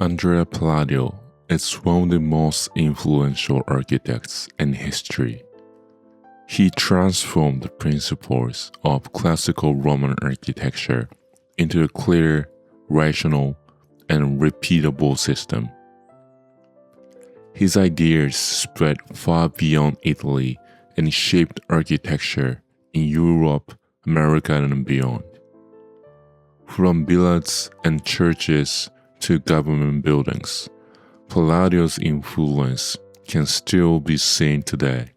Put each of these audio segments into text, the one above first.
Andrea Palladio is one of the most influential architects in history. He transformed the principles of classical Roman architecture into a clear, rational, and repeatable system. His ideas spread far beyond Italy and shaped architecture in Europe, America, and beyond. From villas and churches to government buildings, Palladio's influence can still be seen today.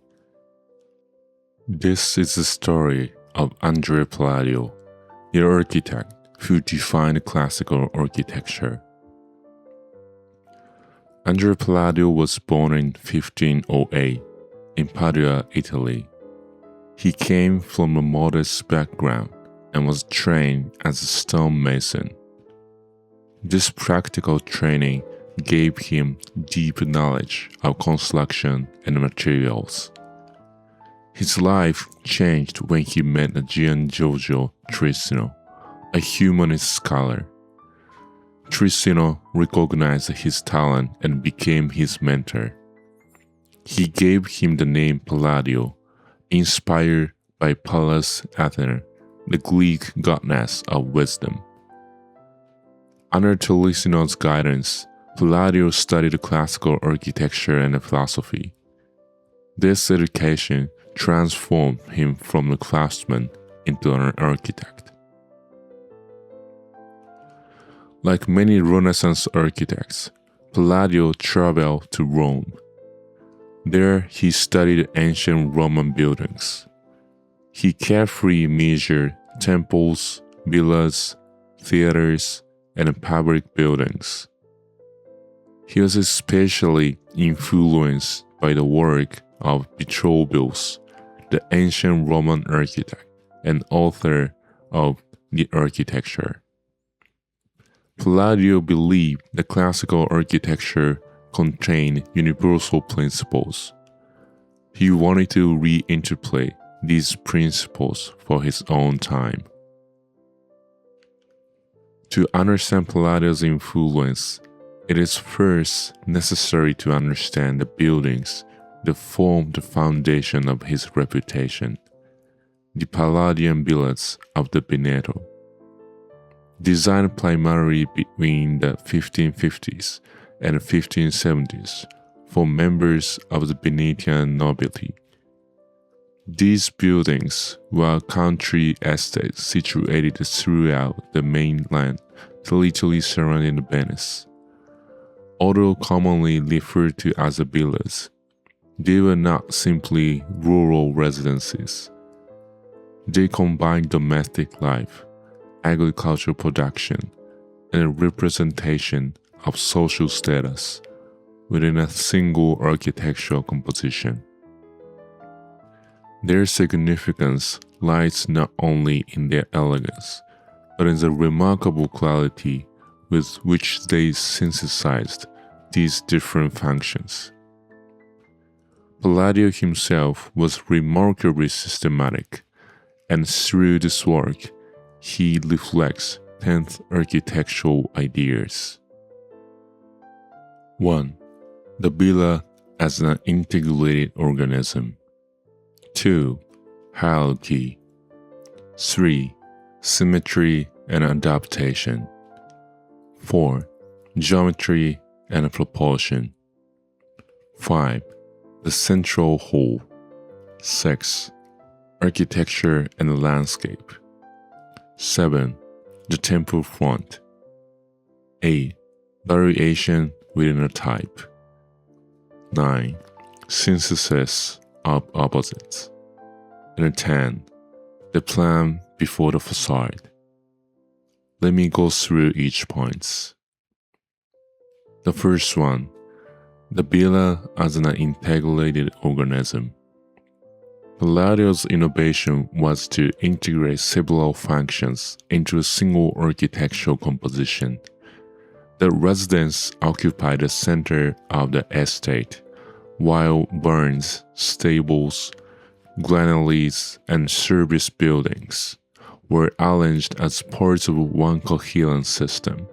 This is the story of Andrea Palladio, the architect who defined classical architecture. Andrea Palladio was born in 1508 in Padua, Italy. He came from a modest background and was trained as a stonemason. This practical training gave him deep knowledge of construction and materials. His life changed when he met Giangiorgio Trissino, a humanist scholar. Trissino recognized his talent and became his mentor. He gave him the name Palladio, inspired by Pallas Athena, the Greek goddess of wisdom. Under Trissino's guidance, Palladio studied classical architecture and philosophy. This education transformed him from a craftsman into an architect. Like many Renaissance architects, Palladio traveled to Rome. There he studied ancient Roman buildings. He carefully measured temples, villas, theaters, and public buildings. He was especially influenced by the work of Vitruvius, the ancient Roman architect and author of The Architecture. Palladio believed that classical architecture contained universal principles. He wanted to reinterpret these principles for his own time. To understand Palladio's influence, it is first necessary to understand the buildings that formed the foundation of his reputation, the Palladian villas of the Veneto. Designed primarily between the 1550s and 1570s for members of the Venetian nobility. These buildings were country estates situated throughout the mainland territory surrounding Venice. Although commonly referred to as villas, they were not simply rural residences. They combined domestic life, agricultural production, and a representation of social status within a single architectural composition. Their significance lies not only in their elegance, but in the remarkable clarity with which they synthesized these different functions. Palladio himself was remarkably systematic, and through this work, he reflects 10th architectural ideas. 1. The villa as an integrated organism. 2. Hierarchy. 3. Symmetry and adaptation. 4. Geometry and proportion. 5. The central hall. 6. Architecture and landscape. 7. The temple front. 8. Variation within a type. 9. Synthesis of opposites. And 10. The plan before the facade. Let me go through each point. The first one, the villa as an integrated organism. Palladio's innovation was to integrate several functions into a single architectural composition. The residence occupied the center of the estate, while barns, stables, granaries, and service buildings were arranged as parts of one coherent system.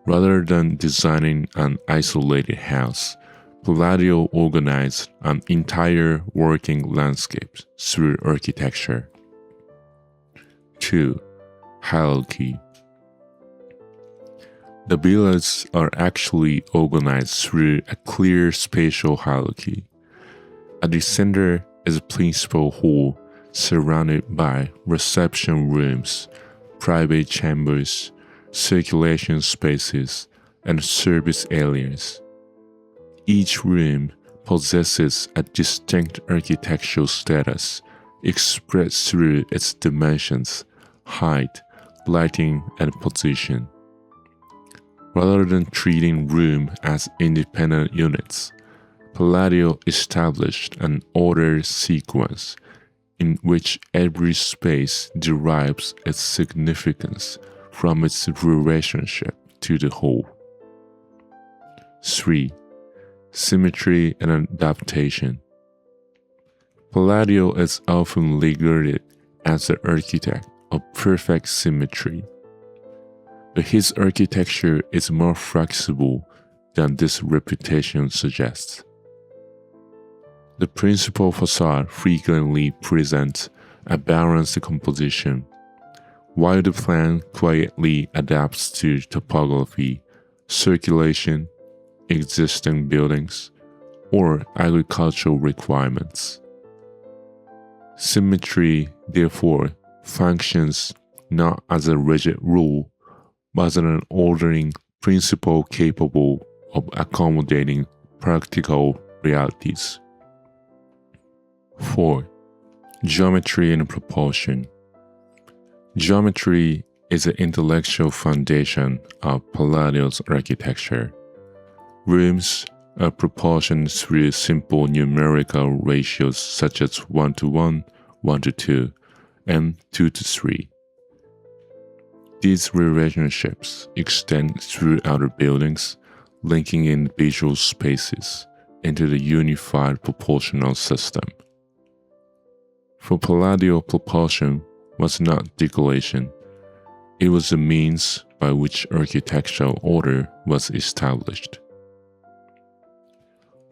Rather than designing an isolated house, Palladio organized an entire working landscape through architecture. 2. Hierarchy. The villas are actually organized through a clear spatial hierarchy. At the center is a principal hall surrounded by reception rooms, private chambers, circulation spaces, and service areas. Each room possesses a distinct architectural status expressed through its dimensions, height, lighting, and position. Rather than treating rooms as independent units, Palladio established an ordered sequence in which every space derives its significance from its relationship to the whole. 3. Symmetry and adaptation. Palladio is often regarded as the architect of perfect symmetry, but his architecture is more flexible than this reputation suggests. The principal facade frequently presents a balanced composition, while the plan quietly adapts to topography, circulation, existing buildings, or agricultural requirements. Symmetry, therefore, functions not as a rigid rule, but as an ordering principle capable of accommodating practical realities. 4. Geometry and proportion. Geometry is the intellectual foundation of Palladio's architecture. Rooms are proportioned through simple numerical ratios such as 1:1, 1:2, and 2:3. These relationships extend throughout the buildings, linking individual spaces into the unified proportional system. For Palladio, proportion was not decoration. It was the means by which architectural order was established.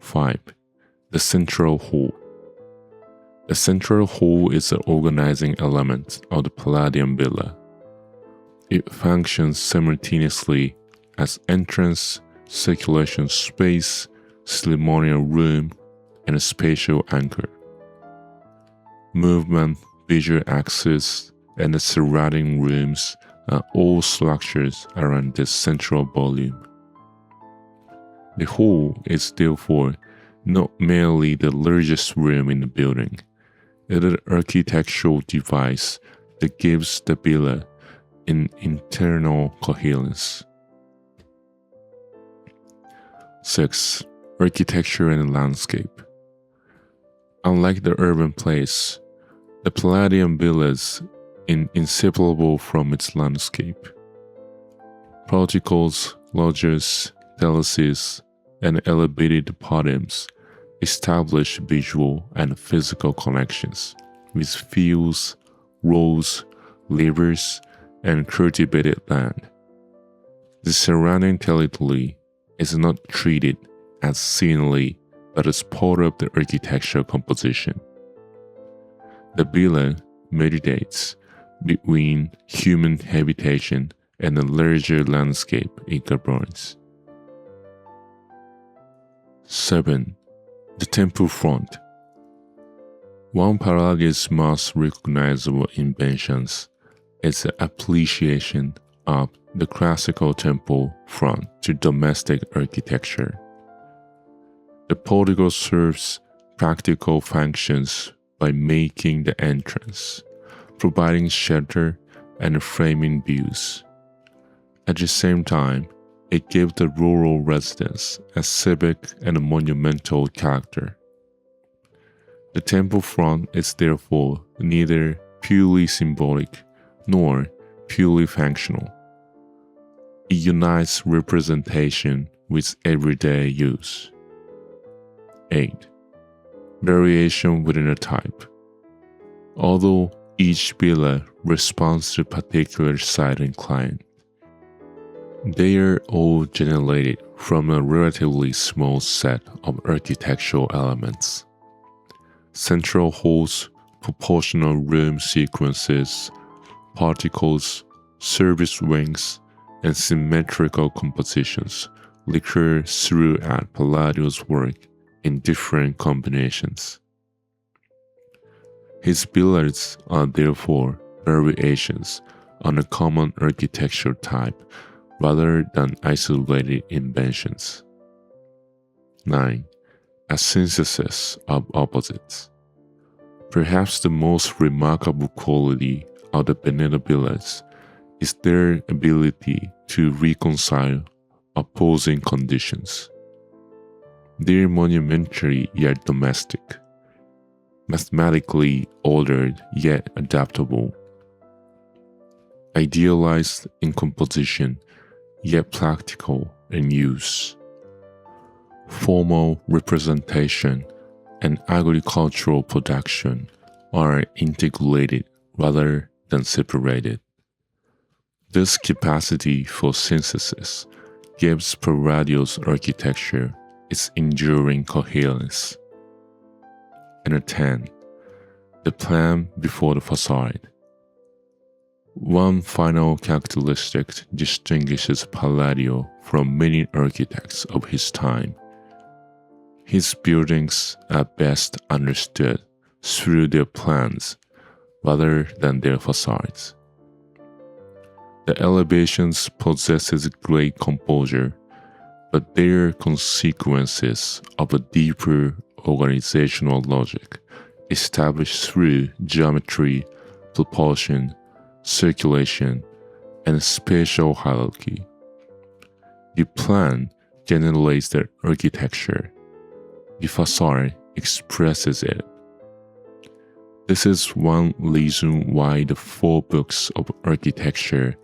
5. The central hall. The central hall is the organizing element of the Palladian villa. It functions simultaneously as entrance, circulation space, ceremonial room, and a spatial anchor. Movement, visual access, and the surrounding rooms are all structures around this central volume. The hall is therefore not merely the largest room in the building, it is an architectural device that gives the villa an internal coherence. 6. Architecture and landscape. Unlike the urban place, the Palladian villa is inseparable from its landscape. Porticos, loggias, terraces, and elevated podiums establish visual and physical connections with fields, roads, rivers, and cultivated land. The surrounding territory is not treated as scenery but as part of the architectural composition. The villa mediates between human habitation and the larger landscape it governs. 7. The temple front. One of Palladio's most recognizable inventions is the appreciation of the classical temple front to domestic architecture. The portico serves practical functions by making the entrance, providing shelter and framing views. At the same time, it gives the rural residents a civic and monumental character. The temple front is therefore neither purely symbolic nor purely functional. It unites representation with everyday use. 8. Variation within a type. Although each villa responds to a particular site and client, They are all generated from a relatively small set of architectural elements: central halls, proportional room sequences, particles, service wings, and symmetrical compositions recur throughout Palladio's work in different combinations. His villas are therefore variations on a common architecture type rather than isolated inventions. 9. A synthesis of opposites. Perhaps the most remarkable quality of the Veneto villas is their ability to reconcile opposing conditions. They are monumentary yet domestic, mathematically ordered yet adaptable, idealized in composition yet practical in use. Formal representation and agricultural production are integrated rather than separated. This capacity for synthesis gives Palladio's architecture its enduring coherence. And 10. The plan before the facade. One final characteristic distinguishes Palladio from many architects of his time. His buildings are best understood through their plans rather than their facades. The elevations possess great composure, but they are consequences of a deeper organizational logic established through geometry, propulsion, circulation, and spatial hierarchy. The plan generates the architecture. The facade expresses it. This is one reason why the 4 books of architecture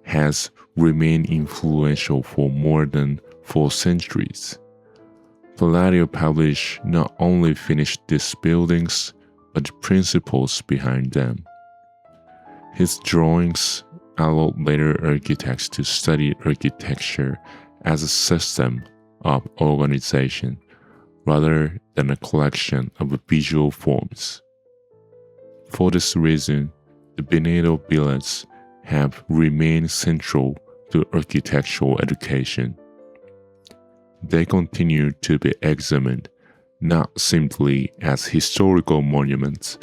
has remained influential for more than 4 centuries. Palladio published not only finished these buildings, but the principles behind them. His drawings allowed later architects to study architecture as a system of organization rather than a collection of visual forms. For this reason, the Veneto villas have remained central to architectural education. They continue to be examined not simply as historical monuments,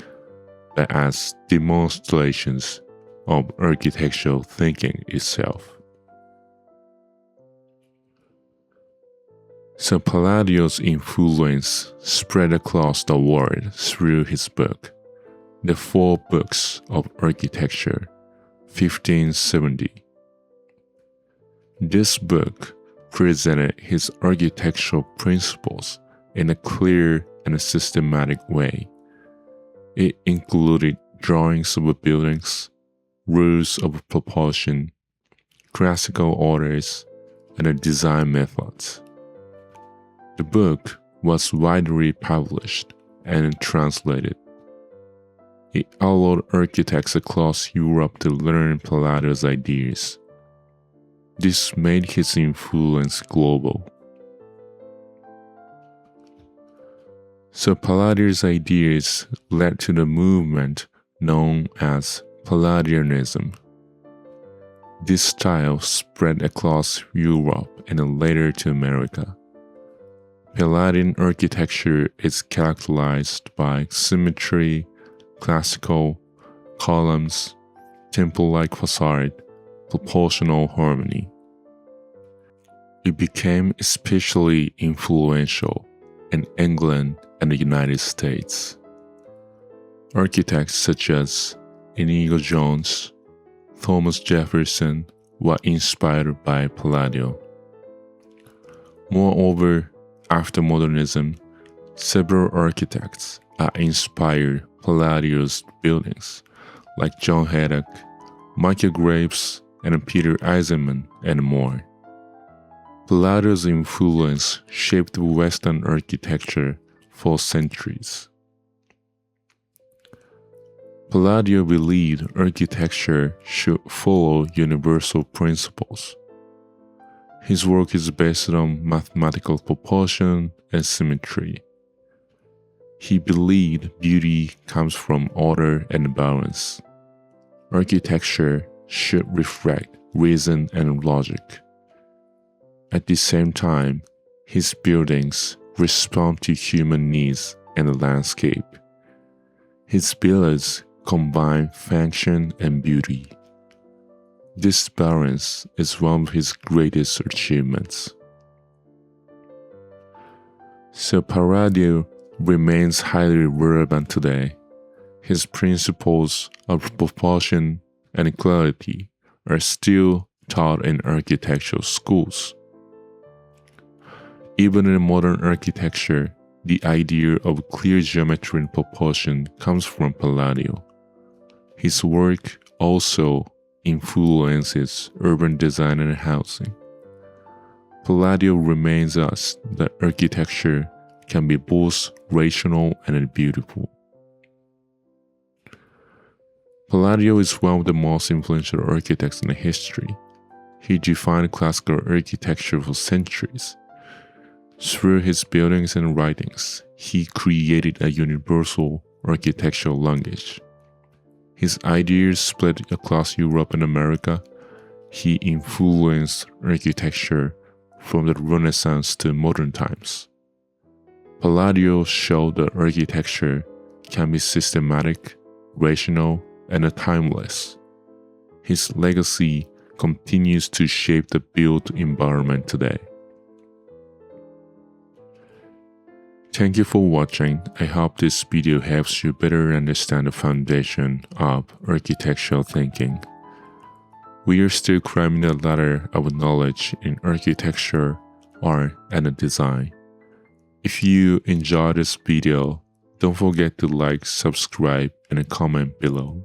but as demonstrations of architectural thinking itself. So Palladio's influence spread across the world through his book, The 4 Books of Architecture, 1570. This book presented his architectural principles in a clear and systematic way. It included drawings of buildings, rules of proportion, classical orders, and design methods. The book was widely published and translated. It allowed architects across Europe to learn Palladio's ideas. This made his influence global. So Palladio's ideas led to the movement known as Palladianism. This style spread across Europe and later to America. Palladian architecture is characterized by symmetry, classical, columns, temple-like facade, proportional harmony. It became especially influential in England and the United States. Architects such as Inigo Jones, Thomas Jefferson were inspired by Palladio. Moreover, after modernism, several architects are inspired Palladio's buildings, like John Haddock, Michael Graves, and Peter Eisenman, and more. Palladio's influence shaped Western architecture for centuries. Palladio believed architecture should follow universal principles. His work is based on mathematical proportion and symmetry. He believed beauty comes from order and balance. Architecture should reflect reason and logic. At the same time, his buildings respond to human needs and the landscape. His villas combine function and beauty. This balance is one of his greatest achievements. So Palladio remains highly relevant today. His principles of proportion and equality are still taught in architectural schools. Even in modern architecture, the idea of clear geometry and proportion comes from Palladio. His work also influences urban design and housing. Palladio reminds us that architecture can be both rational and beautiful. Palladio is one of the most influential architects in history. He defined classical architecture for centuries. Through his buildings and writings, he created a universal architectural language. His ideas spread across Europe and America. He influenced architecture from the Renaissance to modern times. Palladio showed that architecture can be systematic, rational, and timeless. His legacy continues to shape the built environment today. Thank you for watching. I hope this video helps you better understand the foundation of architectural thinking. We are still climbing the ladder of knowledge in architecture, art, and design. If you enjoyed this video, don't forget to like, subscribe, and comment below.